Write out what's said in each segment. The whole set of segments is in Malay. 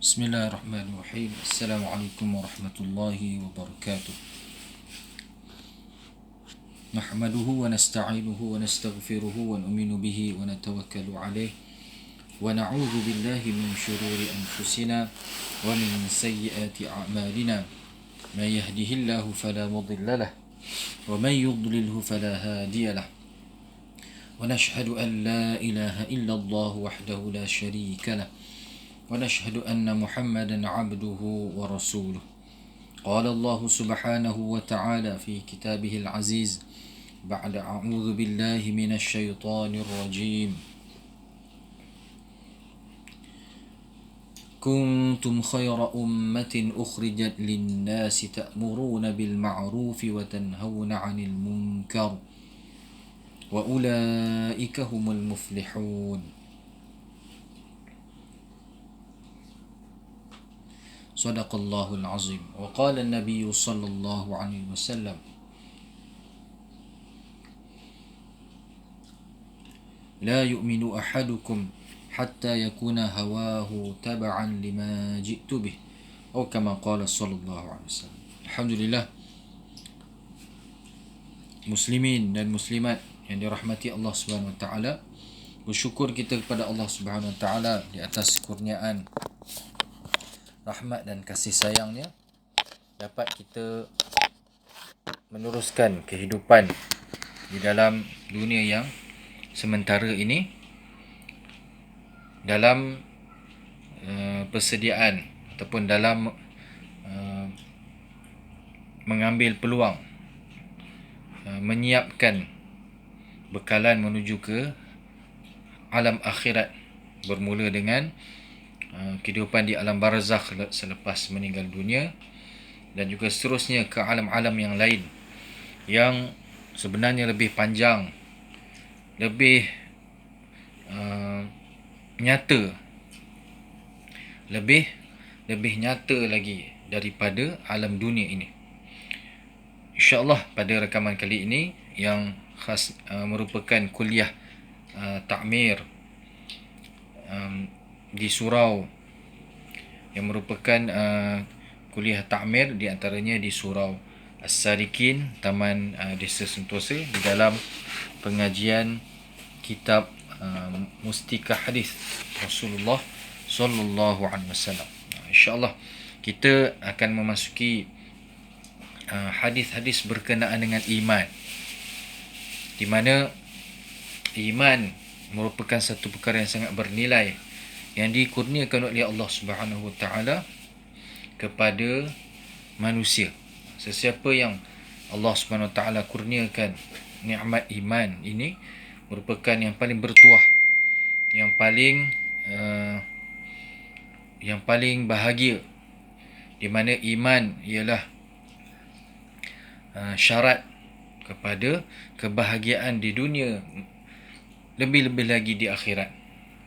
بسم الله الرحمن الرحيم. السلام عليكم ورحمة الله وبركاته. نحمده ونستعينه ونستغفره ونؤمن به ونتوكل عليه ونعوذ بالله من شرور أنفسنا ومن سيئات أعمالنا. من يهده الله فلا مضل له ومن يضلله فلا هادي له. ونشهد أن لا إله إلا الله وحده لا شريك له ونشهد أن محمدا عبده ورسوله. قال الله سبحانه وتعالى في كتابه العزيز بعد أعوذ بالله من الشيطان الرجيم: كنتم خير أمة أخرجت للناس تأمرون بالمعروف وتنهون عن المنكر وأولئك هم المفلحون. صدق الله العظيم. وقال النبي صلى الله عليه وسلم: لا يؤمن أحدكم حتى يكون هواه تبعا لما جئت به، أو كما قال صلى الله عليه وسلم. Alhamdulillah, muslimin dan muslimat yang dirahmati Allah Subhanahu wa taala, bersyukur kita kepada Allah Subhanahu wa taala di atas kurniaan rahmat dan kasih sayangnya dapat kita meneruskan kehidupan di dalam dunia yang sementara ini dalam persediaan ataupun dalam mengambil peluang menyiapkan bekalan menuju ke alam akhirat, bermula dengan kehidupan di alam barzakh selepas meninggal dunia, dan juga seterusnya ke alam-alam yang lain yang sebenarnya lebih panjang, lebih nyata, lebih nyata lagi daripada alam dunia ini. InsyaAllah pada rakaman kali ini yang khas merupakan kuliah takmir di surau, yang merupakan kuliah takmir di antaranya di surau As-Sarikin, Taman Desa Sentosa, di dalam pengajian kitab Mustika Hadis Rasulullah sallallahu alaihi wasallam. InsyaAllah kita akan memasuki hadis-hadis berkenaan dengan iman, di mana iman merupakan satu perkara yang sangat bernilai yang dikurniakan oleh Allah Subhanahu wa taala kepada manusia. Sesiapa yang Allah Subhanahu wa taala kurniakan nikmat iman ini merupakan yang paling bertuah, yang paling bahagia, di mana iman ialah syarat kepada kebahagiaan di dunia, lebih-lebih lagi di akhirat.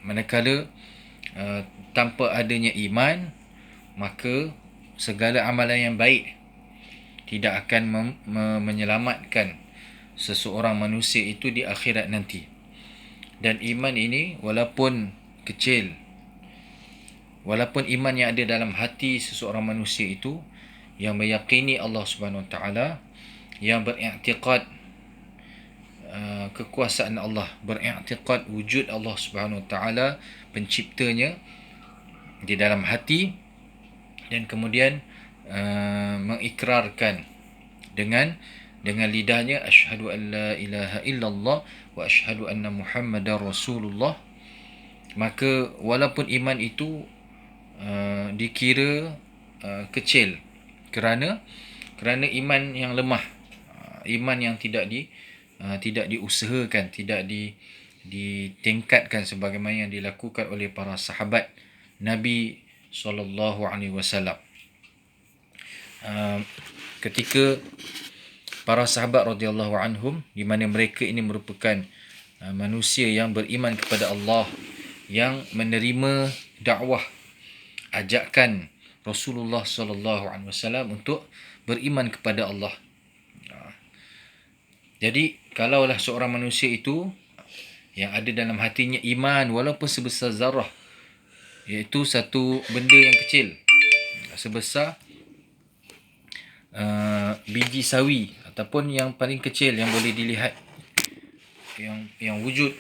Manakala tanpa adanya iman, maka segala amalan yang baik tidak akan menyelamatkan seseorang manusia itu di akhirat nanti. Dan iman ini walaupun kecil, walaupun iman yang ada dalam hati seseorang manusia itu yang meyakini Allah Subhanahu wa taala, yang beriktikad kekuasaan Allah, beriktikad wujud Allah Subhanahu wa taala penciptanya di dalam hati, dan kemudian mengikrarkan dengan lidahnya, asyhadu an la ilaha illallah wa asyhadu anna muhammadar rasulullah, maka walaupun iman itu dikira kecil kerana iman yang lemah, iman yang tidak diusahakan, tidak ditingkatkan sebagaimana yang dilakukan oleh para sahabat Nabi SAW. Ketika para sahabat radhiyallahu anhum, di mana mereka ini merupakan manusia yang beriman kepada Allah, yang menerima dakwah, ajakan Rasulullah SAW untuk beriman kepada Allah. Jadi kalaulah seorang manusia itu yang ada dalam hatinya iman walaupun sebesar zarah, iaitu satu benda yang kecil sebesar biji sawi ataupun yang paling kecil yang boleh dilihat, yang wujud,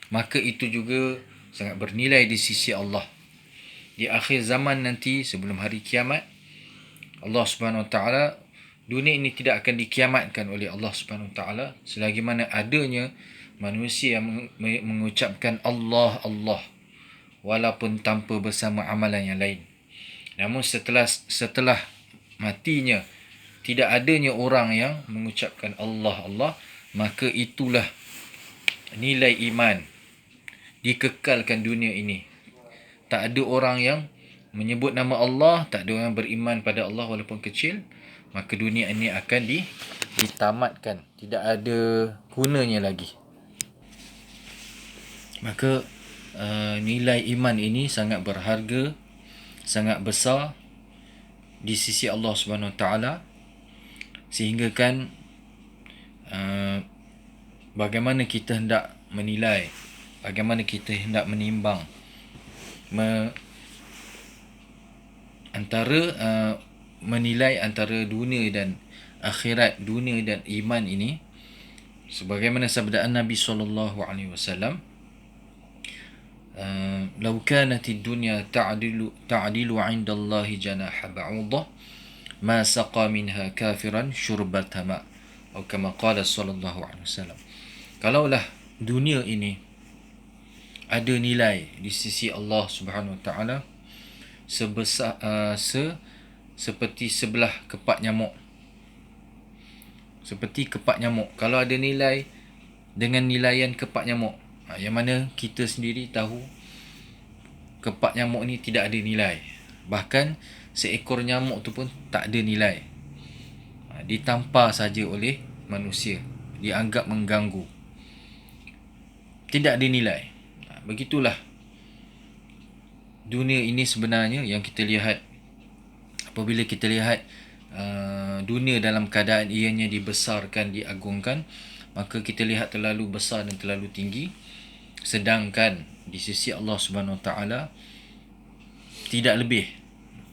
maka itu juga sangat bernilai di sisi Allah. Di akhir zaman nanti, sebelum hari kiamat, Allah Subhanahu Wa Taala, dunia ini tidak akan dikiamatkan oleh Allah Subhanahu Wa Taala selagi mana adanya manusia yang mengucapkan Allah Allah walaupun tanpa bersama amalan yang lain. Namun setelah matinya tidak adanya orang yang mengucapkan Allah Allah, maka itulah nilai iman dikekalkan dunia ini. Tak ada orang yang menyebut nama Allah, tak ada orang yang beriman pada Allah walaupun kecil, maka dunia ini akan ditamatkan, tidak ada gunanya lagi. Maka nilai iman ini sangat berharga, sangat besar di sisi Allah Subhanahu Wa Taala, sehingga kan bagaimana kita hendak menilai, bagaimana kita hendak menimbang menilai antara dunia dan akhirat, dunia dan iman ini, sebagaimana sabda Nabi sallallahu alaihi wasallam, "Law kanat ad-dunya ta'dilu 'inda Allah janaha ba'udah ma saqa minha kafiran syurbata ma." Atau kama qala sallallahu alaihi wasallam. Kalaulah dunia ini ada nilai di sisi Allah Subhanahu Wa Taala sebesar seperti sebelah kepak nyamuk. Seperti kepak nyamuk. Kalau ada nilai dengan nilaian kepak nyamuk, yang mana kita sendiri tahu kepak nyamuk ni tidak ada nilai. Bahkan seekor nyamuk tu pun tak ada nilai. Ditampar saja oleh manusia, dianggap mengganggu, tidak ada nilai. Begitulah dunia ini sebenarnya yang kita lihat. Apabila kita lihat dunia dalam keadaan ianya dibesarkan, diagungkan, maka kita lihat terlalu besar dan terlalu tinggi, sedangkan di sisi Allah Subhanahu Wa Taala tidak lebih,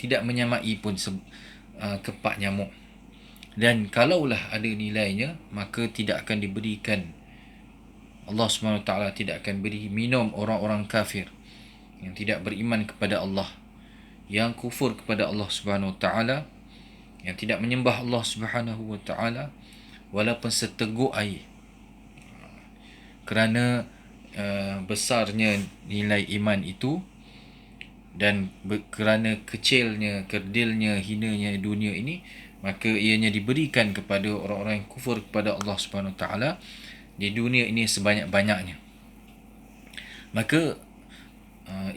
tidak menyamai pun kepak nyamuk. Dan kalaulah ada nilainya, maka tidak akan diberikan, Allah SWT tidak akan beri minum orang-orang kafir yang tidak beriman kepada Allah, yang kufur kepada Allah Subhanahu Wa Taala, yang tidak menyembah Allah Subhanahu Wa Taala walaupun seteguk air. Kerana besarnya nilai iman itu, dan kerana kecilnya, kerdilnya, hinanya dunia ini, maka ianya diberikan kepada orang-orang yang kufur kepada Allah Subhanahu Wa Taala di dunia ini sebanyak-banyaknya. Maka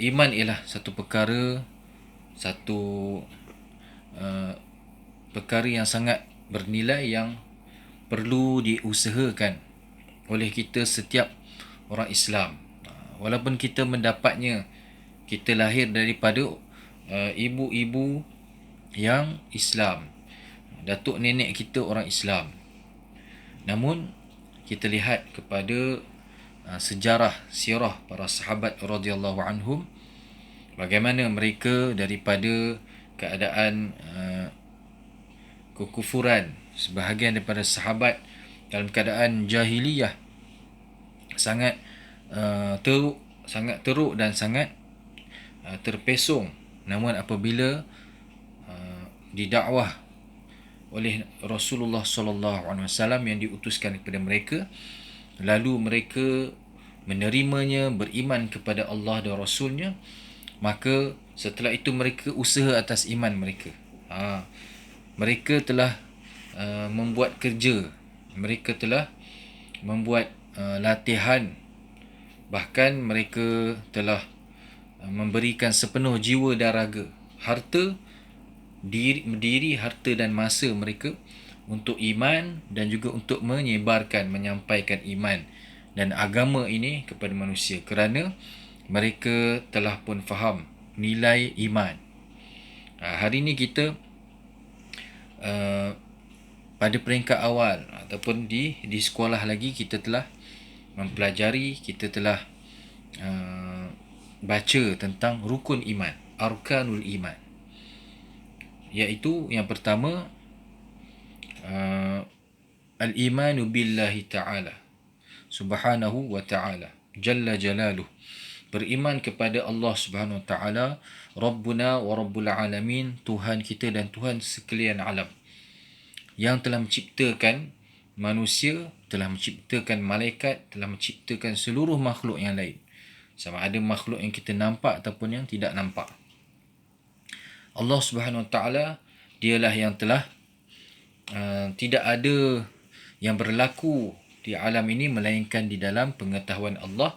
iman ialah satu perkara yang sangat bernilai, yang perlu diusahakan oleh kita setiap orang Islam. Walaupun kita mendapatnya, kita lahir daripada ibu-ibu yang Islam, datuk nenek kita orang Islam, namun kita lihat kepada sejarah sirah para sahabat radhiyallahu anhum, bagaimana mereka daripada keadaan kekufuran, sebahagian daripada sahabat dalam keadaan jahiliyah, sangat teruk dan sangat terpesong. Namun apabila didakwah oleh Rasulullah sallallahu alaihi wasallam yang diutuskan kepada mereka, lalu mereka menerimanya, beriman kepada Allah dan Rasulnya, maka setelah itu mereka usaha atas iman mereka. Mereka telah membuat kerja, mereka telah membuat latihan, bahkan mereka telah memberikan sepenuh jiwa dan raga, harta, diri, harta dan masa mereka untuk iman dan juga untuk menyebarkan, menyampaikan iman dan agama ini kepada manusia, kerana mereka telah pun faham nilai iman. Hari ini kita pada peringkat awal ataupun di sekolah lagi, kita telah mempelajari, kita telah baca tentang rukun iman, arkanul iman. Iaitu yang pertama, al-imanu billahi ta'ala, subhanahu wa ta'ala, jalla jalaluh. Beriman kepada Allah Subhanahu wa ta'ala, Rabbuna wa Rabbul alamin, Tuhan kita dan Tuhan sekalian alam, yang telah menciptakan manusia, telah menciptakan malaikat, telah menciptakan seluruh makhluk yang lain, sama ada makhluk yang kita nampak ataupun yang tidak nampak. Allah Subhanahu wa ta'ala, dialah yang telah tidak ada yang berlaku di alam ini melainkan di dalam pengetahuan Allah,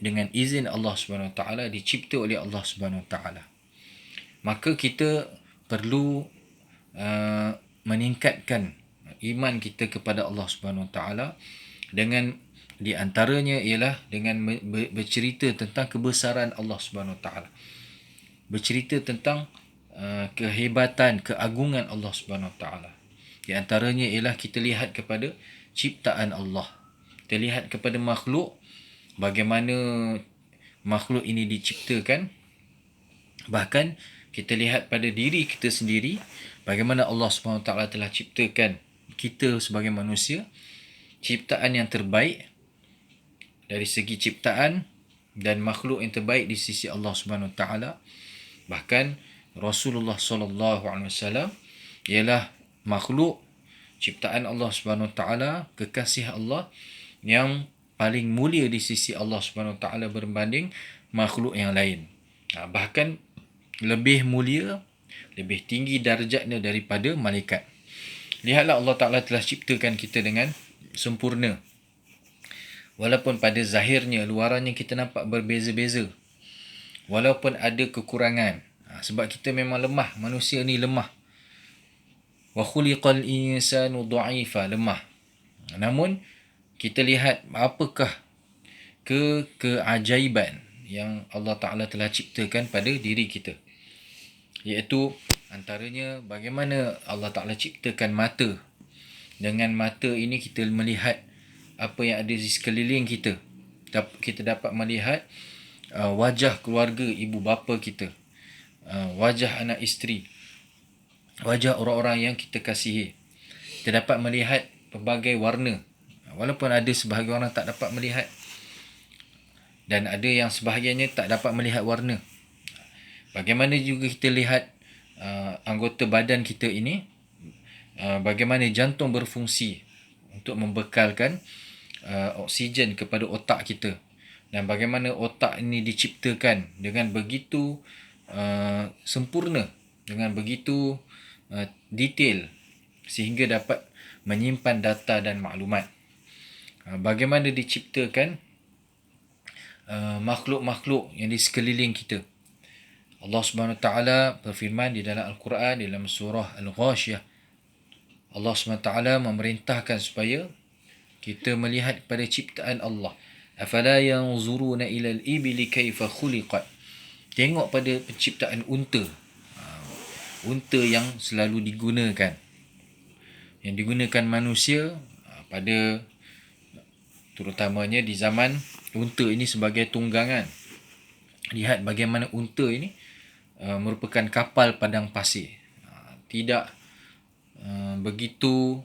dengan izin Allah Subhanahu wa ta'ala, dicipta oleh Allah Subhanahu wa ta'ala. Maka kita perlu meningkatkan iman kita kepada Allah Subhanahu wa ta'ala, dengan di antaranya ialah dengan bercerita tentang kebesaran Allah Subhanahu wa ta'ala, bercerita tentang kehebatan, keagungan Allah Subhanahu wa ta'ala. Di antaranya ialah kita lihat kepada ciptaan Allah, kita lihat kepada makhluk, bagaimana makhluk ini diciptakan. Bahkan kita lihat pada diri kita sendiri, bagaimana Allah SWT telah ciptakan kita sebagai manusia, ciptaan yang terbaik dari segi ciptaan dan makhluk yang terbaik di sisi Allah SWT. Bahkan Rasulullah SAW ialah makhluk ciptaan Allah SWT, kekasih Allah yang paling mulia di sisi Allah SWT berbanding makhluk yang lain. Bahkan lebih mulia, lebih tinggi darjatnya daripada malaikat. Lihatlah, Allah Ta'ala telah ciptakan kita dengan sempurna. Walaupun pada zahirnya, luarannya kita nampak berbeza-beza, walaupun ada kekurangan, sebab kita memang lemah, manusia ni lemah. Wa khuliqal insanu dha'ifa, lemah. Namun kita lihat apakah keajaiban yang Allah Ta'ala telah ciptakan pada diri kita. Iaitu antaranya bagaimana Allah Ta'ala ciptakan mata. Dengan mata ini kita melihat apa yang ada di sekeliling kita. Kita dapat melihat wajah keluarga, ibu bapa kita, wajah anak isteri, wajah orang-orang yang kita kasihi. Kita dapat melihat pelbagai warna, walaupun ada sebahagian orang tak dapat melihat, dan ada yang sebahagiannya tak dapat melihat warna. Bagaimana juga kita lihat anggota badan kita ini, bagaimana jantung berfungsi untuk membekalkan oksigen kepada otak kita, dan bagaimana otak ini diciptakan dengan begitu sempurna, dengan begitu detail, sehingga dapat menyimpan data dan maklumat. Bagaimana diciptakan makhluk-makhluk yang di sekeliling kita. Allah Subhanahu Wa Taala berfirman di dalam Al-Quran, di dalam surah Al-Ghashiyah, Allah Subhanahu Wa Taala memerintahkan supaya kita melihat pada ciptaan Allah. Afala yanzuruna ila al-ibili kaifa khuliqat. Tengok pada penciptaan unta. Unta yang selalu digunakan, yang digunakan manusia pada, terutamanya di zaman unta ini sebagai tunggangan. Lihat bagaimana unta ini merupakan kapal padang pasir. Tidak begitu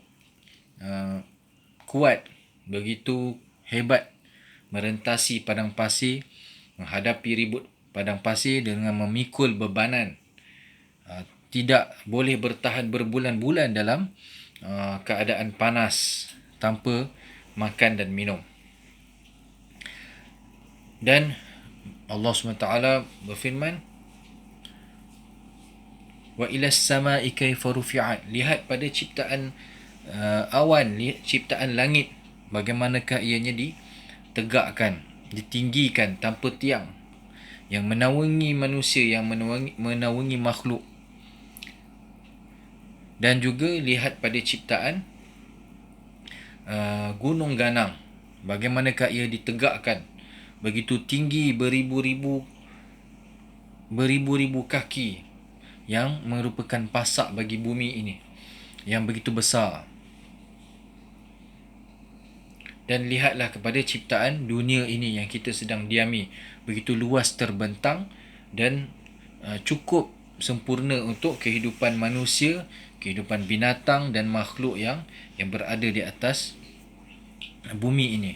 kuat, begitu hebat merentasi padang pasir, menghadapi ribut padang pasir dengan memikul bebanan. Tidak boleh bertahan berbulan-bulan dalam keadaan panas tanpa makan dan minum. Dan Allah SWT berfirman, wa ilas sama'i kaifa rufi'at. Lihat pada ciptaan awan, ciptaan langit, bagaimanakah ianya ditegakkan, ditinggikan tanpa tiang, yang menaungi manusia, yang menaungi makhluk. Dan juga lihat pada ciptaan gunung ganang, bagaimanakah ia ditegakkan begitu tinggi, beribu-ribu kaki, yang merupakan pasak bagi bumi ini, yang begitu besar. dan lihatlah kepada ciptaan dunia ini yang kita sedang diami, begitu luas terbentang dan cukup sempurna untuk kehidupan manusia, kehidupan binatang dan makhluk yang berada di atas bumi ini.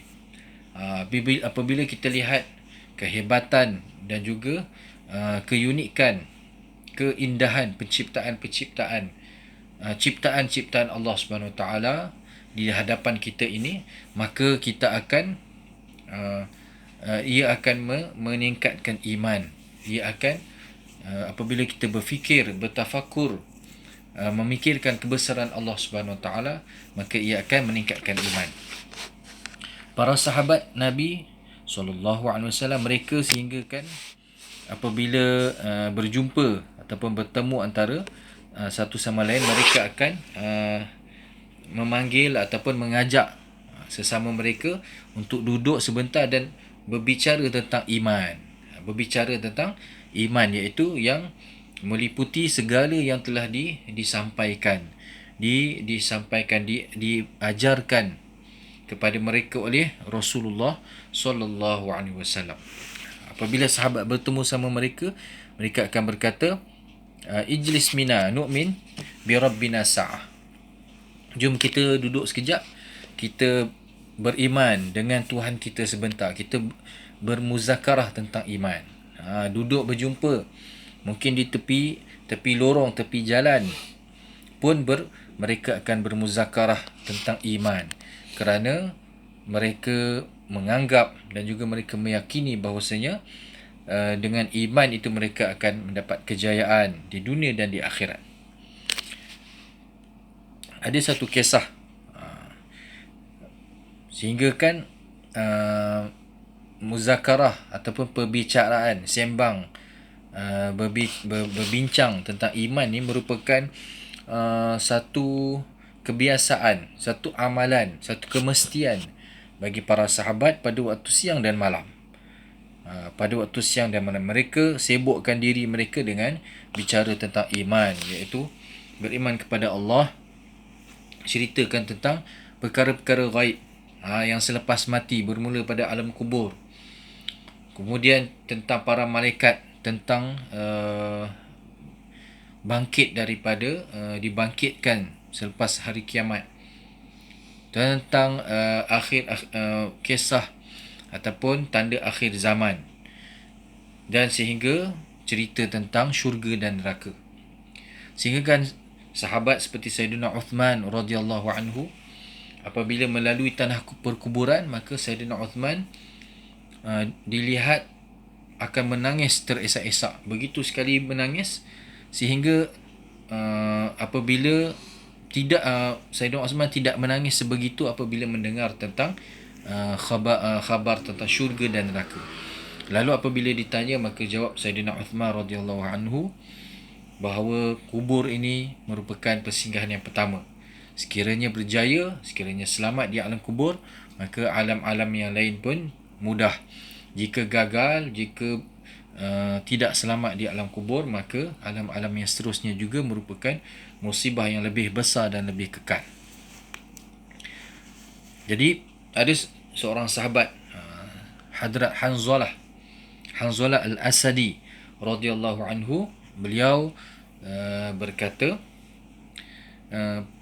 Apabila kita lihat kehebatan dan juga keunikan, keindahan penciptaan-penciptaan, ciptaan-ciptaan Allah Subhanahu Wa Taala di hadapan kita ini, maka kita akan ia akan meningkatkan iman. Ia akan apabila kita berfikir, bertafakur, memikirkan kebesaran Allah Subhanahu Wa Taala, maka ia akan meningkatkan iman. Para sahabat Nabi SAW, mereka sehingga kan apabila berjumpa ataupun bertemu antara satu sama lain, mereka akan memanggil ataupun mengajak sesama mereka untuk duduk sebentar dan berbicara tentang iman. Berbicara tentang iman, iaitu yang meliputi segala yang telah disampaikan, diajarkan kepada mereka oleh Rasulullah sallallahu alaihi wasallam. Apabila sahabat bertemu sama mereka, mereka akan berkata, ijlis mina nu'min bi rabbina sa'ah. Jom kita duduk sekejap, kita beriman dengan Tuhan kita sebentar, kita bermuzakarah tentang iman. Duduk berjumpa, mungkin di tepi lorong, tepi jalan pun mereka akan bermuzakarah tentang iman, kerana mereka menganggap dan juga mereka meyakini bahawasanya dengan iman itu mereka akan mendapat kejayaan di dunia dan di akhirat. Ada satu kisah sehingga kan muzakarah ataupun perbicaraan, sembang, berbincang tentang iman ni merupakan satu kebiasaan, satu amalan, satu kemestian bagi para sahabat pada waktu siang dan malam. Pada waktu siang dan malam, mereka sibukkan diri mereka dengan bicara tentang iman, iaitu beriman kepada Allah, ceritakan tentang perkara-perkara gaib yang selepas mati, bermula pada alam kubur, kemudian tentang para malaikat, tentang bangkit daripada dibangkitkan selepas hari kiamat, tentang kisah ataupun tanda akhir zaman, dan sehingga cerita tentang syurga dan neraka. Sehingga kan sahabat seperti Sayyidina Uthman radhiyallahu anhu, apabila melalui tanah perkuburan, maka Sayyidina Uthman dilihat akan menangis teresak-esak, begitu sekali menangis sehingga apabila tidak Sayyidina Uthman tidak menangis sebegitu apabila mendengar tentang khabar tentang syurga dan neraka. Lalu apabila ditanya, maka jawab Sayyidina Uthman radhiyallahu anhu bahawa kubur ini merupakan persinggahan yang pertama. Sekiranya berjaya, sekiranya selamat di alam kubur, maka alam-alam yang lain pun mudah. Jika gagal, jika tidak selamat di alam kubur, maka alam-alam yang seterusnya juga merupakan musibah yang lebih besar dan lebih kekal. Jadi ada seorang sahabat, Hadrat Hanzalah Al-Asadi radhiyallahu anhu, beliau berkata,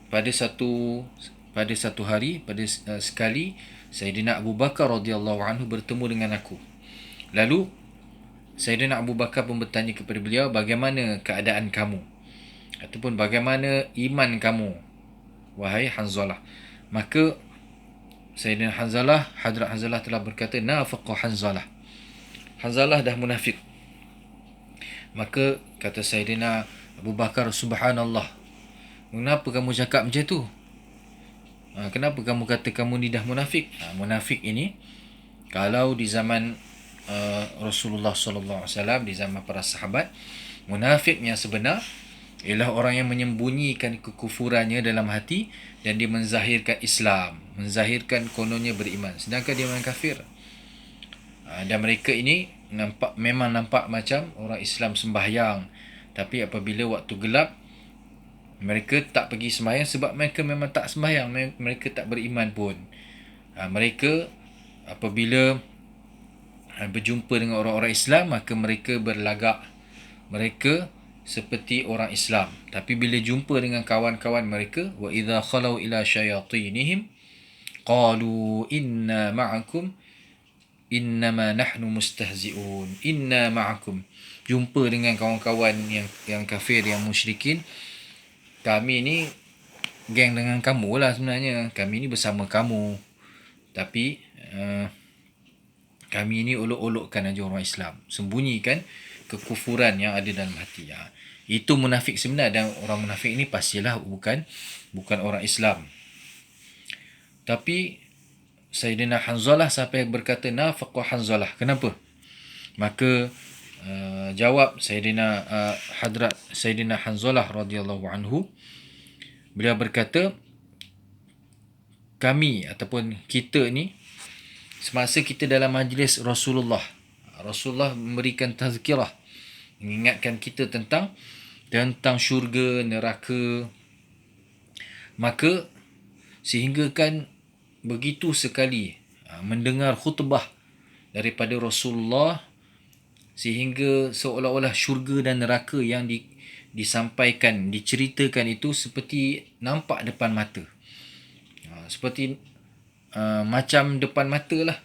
pada satu hari, sekali Sayyidina Abu Bakar radhiyallahu anhu bertemu dengan aku. Lalu Sayyidina Abu Bakar pun bertanya kepada beliau, bagaimana keadaan kamu, ataupun bagaimana iman kamu, wahai Hanzalah? Maka Sayyidina Hadrat Hanzalah telah berkata, nafaqa Hanzalah, Hanzalah dah munafik. Maka kata Sayyidina Abu Bakar, subhanallah, kenapa kamu cakap macam tu? Kenapa kamu kata kamu ni dah munafik? Munafik ini, kalau di zaman Rasulullah SAW, di zaman para sahabat, munafik yang sebenar ialah orang yang menyembunyikan kekufurannya dalam hati dan dia menzahirkan Islam, menzahirkan kononnya beriman, sedangkan dia orang kafir. Dan mereka ini memang nampak macam orang Islam sembahyang, tapi apabila waktu gelap, mereka tak pergi sembahyang sebab mereka memang tak sembahyang, mereka tak beriman pun. Mereka apabila berjumpa dengan orang-orang Islam, maka mereka berlagak mereka seperti orang Islam. Tapi bila jumpa dengan kawan-kawan mereka, wa idza khalau ila syayatinihim qalu inna ma'akum innama nahnu mustahzi'un. Inna ma'akum, jumpa dengan kawan-kawan yang kafir, yang musyrikin, kami ni geng dengan kamu lah sebenarnya, kami ni bersama kamu, tapi kami ni olok-olokkan aja orang Islam, sembunyikan kekufuran yang ada dalam hati. Itu munafik sebenar, dan orang munafik ni pastilah bukan orang Islam. Tapi Sayyidina Hanzalah sampai berkata nafaqa Hanzalah. Kenapa? Maka jawab Hadrat Sayyidina Hanzalah radhiyallahu anhu, beliau berkata, kami ataupun kita ni, semasa kita dalam majlis Rasulullah memberikan tazkirah, mengingatkan kita tentang syurga, neraka, maka sehinggakan begitu sekali mendengar khutbah daripada Rasulullah, sehingga seolah-olah syurga dan neraka yang disampaikan, diceritakan itu seperti nampak depan mata. Seperti macam depan mata lah,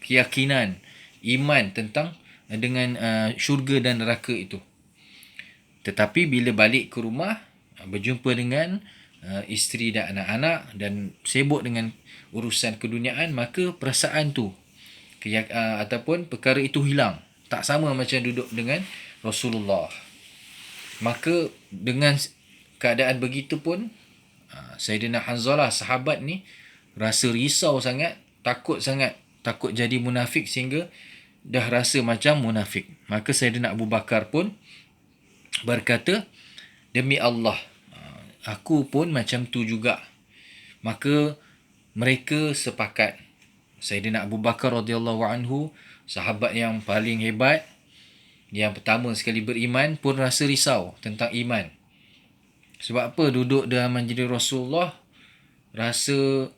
keyakinan, iman tentang dengan syurga dan neraka itu. Tetapi bila balik ke rumah, berjumpa dengan isteri dan anak-anak dan sibuk dengan urusan keduniaan, maka perasaan tu ataupun perkara itu hilang. Tak sama macam duduk dengan Rasulullah. Maka dengan keadaan begitu pun, Sayyidina Hanzalah, sahabat ni, rasa risau sangat, takut jadi munafik, sehingga dah rasa macam munafik. Maka Sayyidina Abu Bakar pun berkata, demi Allah, aku pun macam tu juga. Maka mereka sepakat. Sayyidina Abu Bakar radhiyallahu anhu, sahabat yang paling hebat, yang pertama sekali beriman, pun rasa risau tentang iman. Sebab apa? Duduk dalam majlis Rasulullah, rasa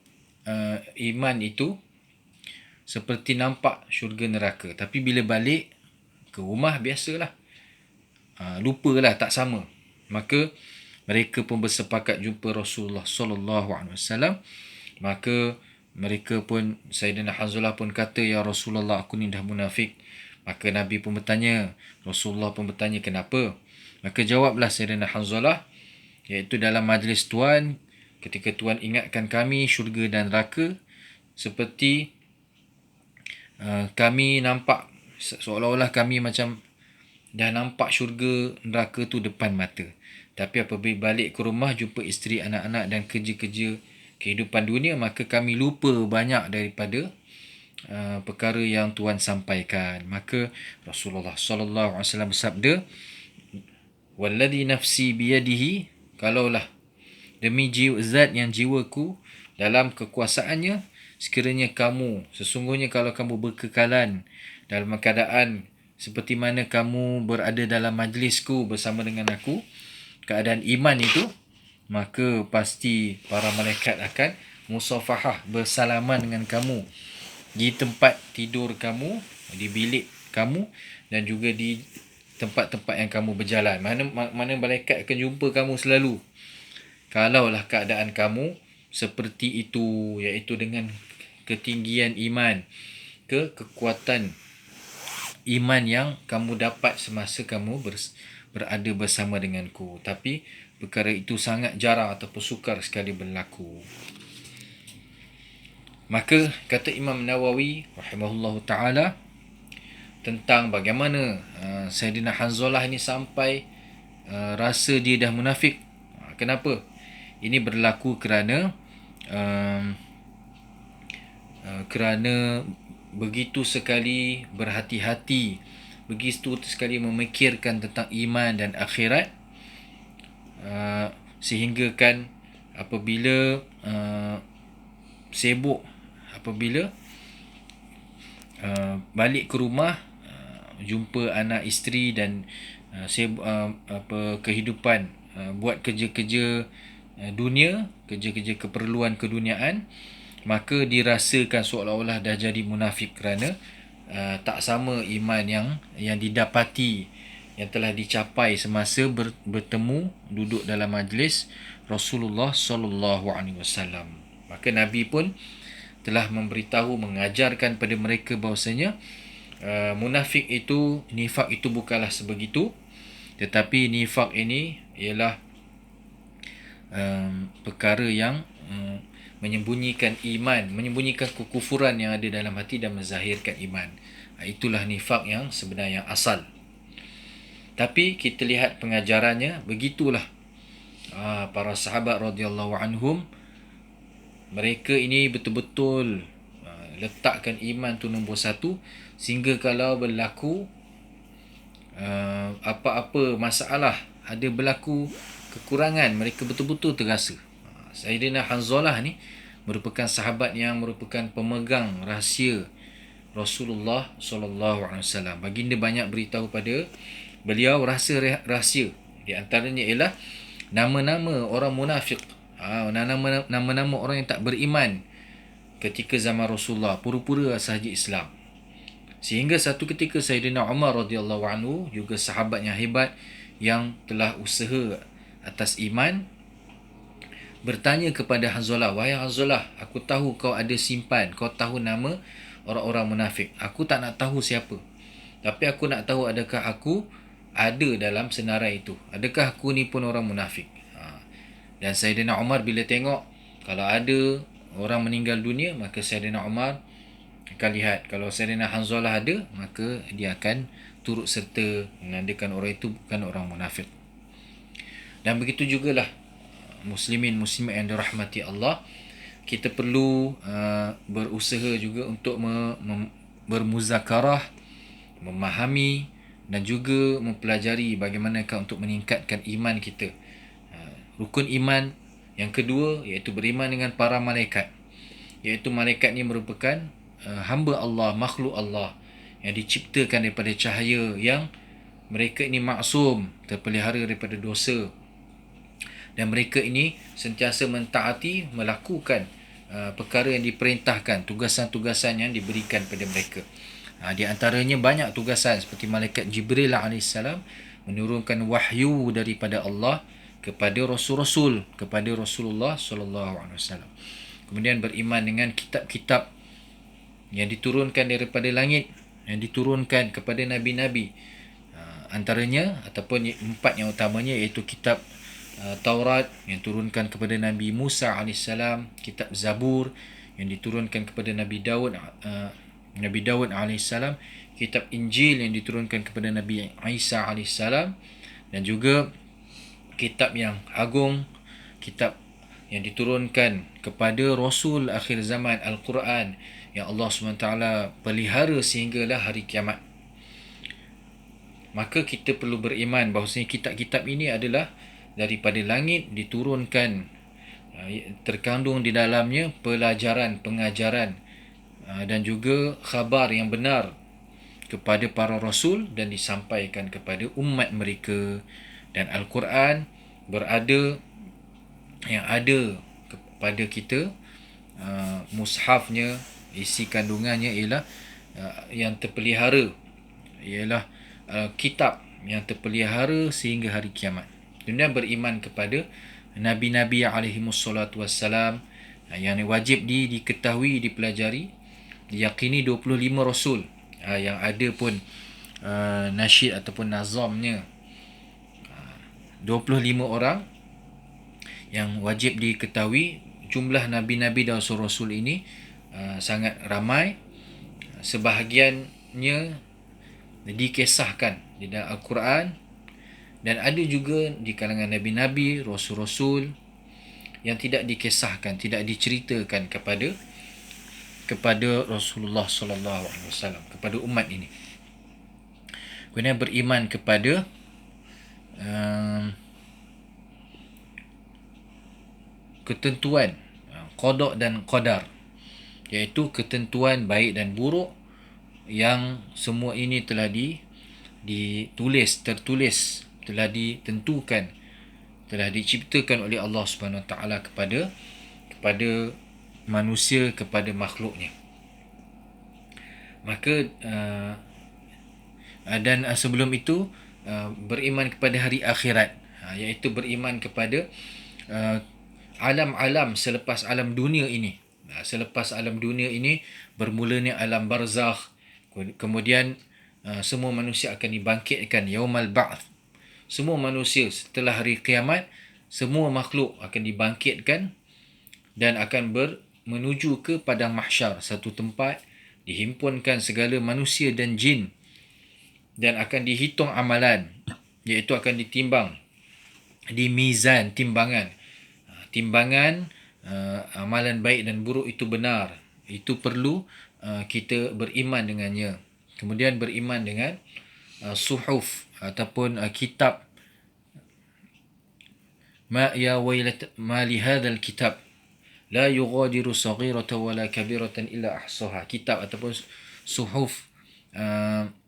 iman itu seperti nampak syurga neraka. Tapi bila balik ke rumah, biasalah, lupalah, tak sama. Maka mereka pun bersepakat jumpa Rasulullah sallallahu alaihi wasallam. Maka mereka pun, Sayyidina Hanzalah pun kata, ya Rasulullah, aku ni dah munafik. Maka Nabi pun bertanya, Rasulullah pun bertanya, kenapa? Maka jawablah Sayyidina Hanzalah, iaitu dalam majlis Tuan, ketika Tuan ingatkan kami syurga dan neraka, seperti kami nampak, seolah-olah kami macam dah nampak syurga neraka tu depan mata. Tapi apabila balik ke rumah, jumpa isteri, anak-anak dan kerja-kerja kehidupan dunia, maka kami lupa banyak daripada perkara yang Tuan sampaikan. Maka Rasulullah sallallahu alaihi wasallam bersabda, walladhi nafsi biyadihi, kalaulah demi zat yang jiwaku dalam kekuasaannya, sekiranya kamu, sesungguhnya kalau kamu berkekalan dalam keadaan seperti mana kamu berada dalam majlisku bersama dengan aku, keadaan iman itu, maka pasti para malaikat akan musafahah, bersalaman dengan kamu di tempat tidur kamu, di bilik kamu, dan juga di tempat-tempat yang kamu berjalan. Mana malaikat akan jumpa kamu selalu, kalaulah keadaan kamu seperti itu, iaitu dengan ketinggian iman, kekuatan iman yang kamu dapat semasa kamu berada bersama denganku. Tapi perkara itu sangat jarang ataupun sukar sekali berlaku. Maka kata Imam Nawawi rahimahullahu ta'ala tentang bagaimana Sayyidina Hanzalah ni sampai rasa dia dah munafik. Kenapa? Ini berlaku kerana begitu sekali berhati-hati, begitu sekali memikirkan tentang iman dan akhirat, sehingga kan apabila sibuk, apabila balik ke rumah, jumpa anak isteri dan buat kerja-kerja dunia, kerja-kerja keperluan keduniaan, maka dirasakan seolah-olah dah jadi munafik kerana tak sama iman yang didapati, yang telah dicapai semasa bertemu duduk dalam majlis Rasulullah sallallahu alaihi wasallam. Maka Nabi pun telah memberitahu, mengajarkan pada mereka bahawasanya munafik itu, nifak itu bukanlah sebegitu, tetapi nifak ini ialah perkara yang menyembunyikan iman, menyembunyikan kekufuran yang ada dalam hati dan menzahirkan iman. Itulah nifak yang sebenar, yang asal. Tapi kita lihat pengajarannya, begitulah para sahabat radhiyallahu anhum, mereka ini betul-betul letakkan iman tu nombor satu, sehingga kalau berlaku apa-apa masalah, ada berlaku kekurangan, mereka betul-betul terasa. Sayyidina Hanzalah ni merupakan sahabat yang merupakan pemegang rahsia Rasulullah SAW. Baginda banyak beritahu pada beliau rahsia. Di antaranya ialah nama-nama orang munafik, nama-nama orang yang tak beriman ketika zaman Rasulullah, pura-pura sahaja Islam. Sehingga satu ketika Sayyidina Umar radhiyallahu anhu, juga sahabat yang hebat yang telah usaha atas iman, bertanya kepada Hanzalah, "Wahai Hanzalah, aku tahu kau ada simpan, kau tahu nama orang-orang munafik. Aku tak nak tahu siapa, tapi aku nak tahu adakah aku ada dalam senarai itu. Adakah aku ni pun orang munafik?" Dan Sayyidina Umar bila tengok kalau ada orang meninggal dunia, maka Sayyidina Umar akan lihat kalau Sayyidina Hanzalah ada, maka dia akan turut serta menandakan orang itu bukan orang munafik. Dan begitu jugalah muslimin muslimat yang dirahmati Allah, kita perlu berusaha juga untuk bermuzakarah, memahami dan juga mempelajari bagaimanakah untuk meningkatkan iman kita. Rukun iman yang kedua iaitu beriman dengan para malaikat, iaitu malaikat ni merupakan hamba Allah, makhluk Allah yang diciptakan daripada cahaya, yang mereka ini maksum, terpelihara daripada dosa, dan mereka ini sentiasa mentaati, melakukan perkara yang diperintahkan, tugasan-tugasan yang diberikan pada mereka. Di antaranya banyak tugasan, seperti malaikat Jibril AS menurunkan wahyu daripada Allah kepada rasul-rasul, kepada Rasulullah SAW. Kemudian beriman dengan kitab-kitab yang diturunkan daripada langit, yang diturunkan kepada nabi-nabi. Antaranya ataupun empat yang utamanya iaitu kitab Taurat yang turunkan kepada Nabi Musa AS, kitab Zabur yang diturunkan kepada Nabi Daud AS, kitab Injil yang diturunkan kepada Nabi Isa AS, dan juga kitab yang agung, kitab yang diturunkan kepada Rasul akhir zaman, Al-Quran, yang Allah SWT pelihara sehinggalah hari kiamat. Maka kita perlu beriman bahawasanya kitab-kitab ini adalah daripada langit, diturunkan, terkandung di dalamnya pelajaran, pengajaran dan juga khabar yang benar kepada para rasul dan disampaikan kepada umat mereka. Dan Al-Quran berada, yang ada kepada kita, mushafnya, isi kandungannya ialah yang terpelihara, ialah kitab yang terpelihara sehingga hari kiamat. Kemudian beriman kepada Nabi-Nabi alaihimussalatu wassalam, yang wajib diketahui, dipelajari, diyakini 25 Rasul, yang ada pun nasyid ataupun nazamnya, 25 orang yang wajib diketahui. Jumlah Nabi-Nabi dan Rasul-Rasul ini sangat ramai, sebahagiannya dikisahkan di dalam Al-Quran, dan ada juga di kalangan Nabi-Nabi, Rasul-Rasul yang tidak dikisahkan, tidak diceritakan kepada Rasulullah SAW, kepada umat ini. Kemudian beriman kepada ketentuan qada dan qadar, iaitu ketentuan baik dan buruk yang semua ini telah tertulis, telah ditentukan, telah diciptakan oleh Allah Subhanahu Wa Taala kepada manusia kepada makhluknya. Maka dan sebelum itu beriman kepada hari akhirat, iaitu beriman kepada alam-alam selepas alam dunia ini. Selepas alam dunia ini bermulanya alam barzakh, kemudian semua manusia akan dibangkitkan yaumal ba'th. Semua manusia setelah hari kiamat, semua makhluk akan dibangkitkan dan akan menuju ke padang mahsyar, satu tempat dihimpunkan segala manusia dan jin dan akan dihitung amalan, iaitu akan ditimbang di mizan, timbangan amalan baik dan buruk itu benar. Itu perlu kita beriman dengannya. Kemudian beriman dengan suhuf ataupun kitab. Ma ya wailat ma li hadzal kitab la yughadiru saghiratan wala kabiratan illa ahsaha. Kitab ataupun suhuf,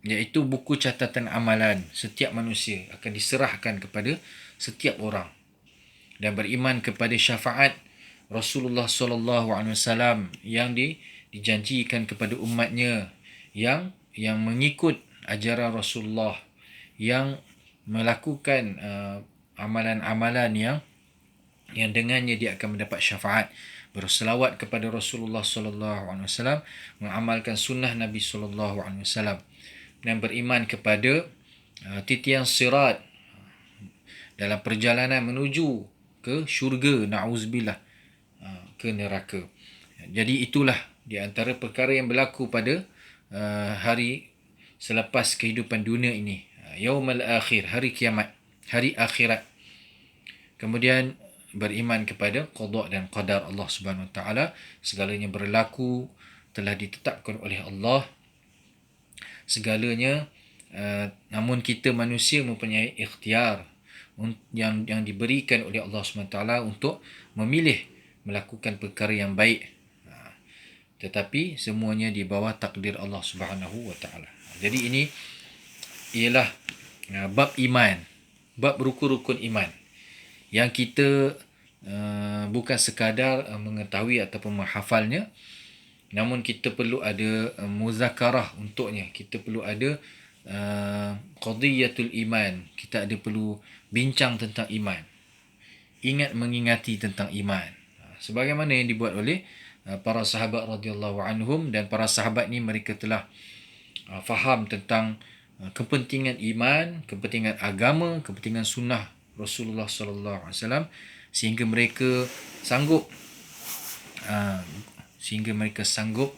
iaitu buku catatan amalan setiap manusia akan diserahkan kepada setiap orang. Dan beriman kepada syafaat Rasulullah SAW yang dijanjikan kepada umatnya yang mengikut ajaran Rasulullah, yang melakukan amalan-amalan yang dengannya dia akan mendapat syafaat, berselawat kepada Rasulullah SAW, mengamalkan sunnah Nabi SAW, dan beriman kepada titian sirat dalam perjalanan menuju ke syurga, na'uzubillah, ke neraka. Jadi itulah di antara perkara yang berlaku pada hari selepas kehidupan dunia ini, yaumal akhir, hari kiamat, hari akhirat. Kemudian beriman kepada qada dan qadar Allah Subhanahu Wa Taala, segalanya berlaku telah ditetapkan oleh Allah segalanya, namun kita manusia mempunyai ikhtiar yang diberikan oleh Allah SWT untuk memilih melakukan perkara yang baik, tetapi semuanya di bawah takdir Allah Subhanahu Wa Taala. Jadi ini ialah bab iman, bab rukun-rukun iman yang kita bukan sekadar mengetahui ataupun menghafalnya, namun kita perlu ada muzakarah untuknya. Kita perlu ada qadiyatul iman. Kita ada perlu bincang tentang iman, ingat mengingati tentang iman, sebagaimana yang dibuat oleh para sahabat radhiyallahu anhum. Dan para sahabat ni mereka telah faham tentang kepentingan iman, kepentingan agama, kepentingan sunnah Rasulullah sallallahu alaihi wasallam, sehingga mereka sanggup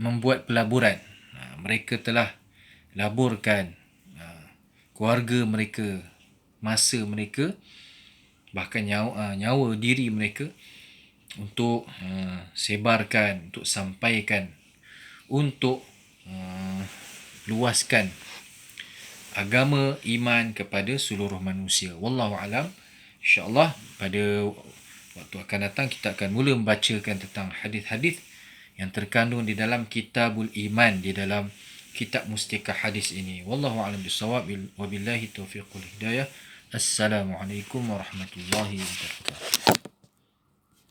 membuat pelaburan. Mereka telah laburkan keluarga mereka, masa mereka, bahkan nyawa diri mereka untuk sebarkan, untuk sampaikan, untuk luaskan agama iman kepada seluruh manusia. Wallahu alam. InsyaAllah pada waktu akan datang kita akan mula membacakan tentang hadis-hadis yang terkandung di dalam Kitabul Iman, di dalam kitab Mustikah Hadis ini. Wallahu a'lam bissawab, wabillahi taufiq wal hidayah. Assalamualaikum warahmatullahi wabarakatuh.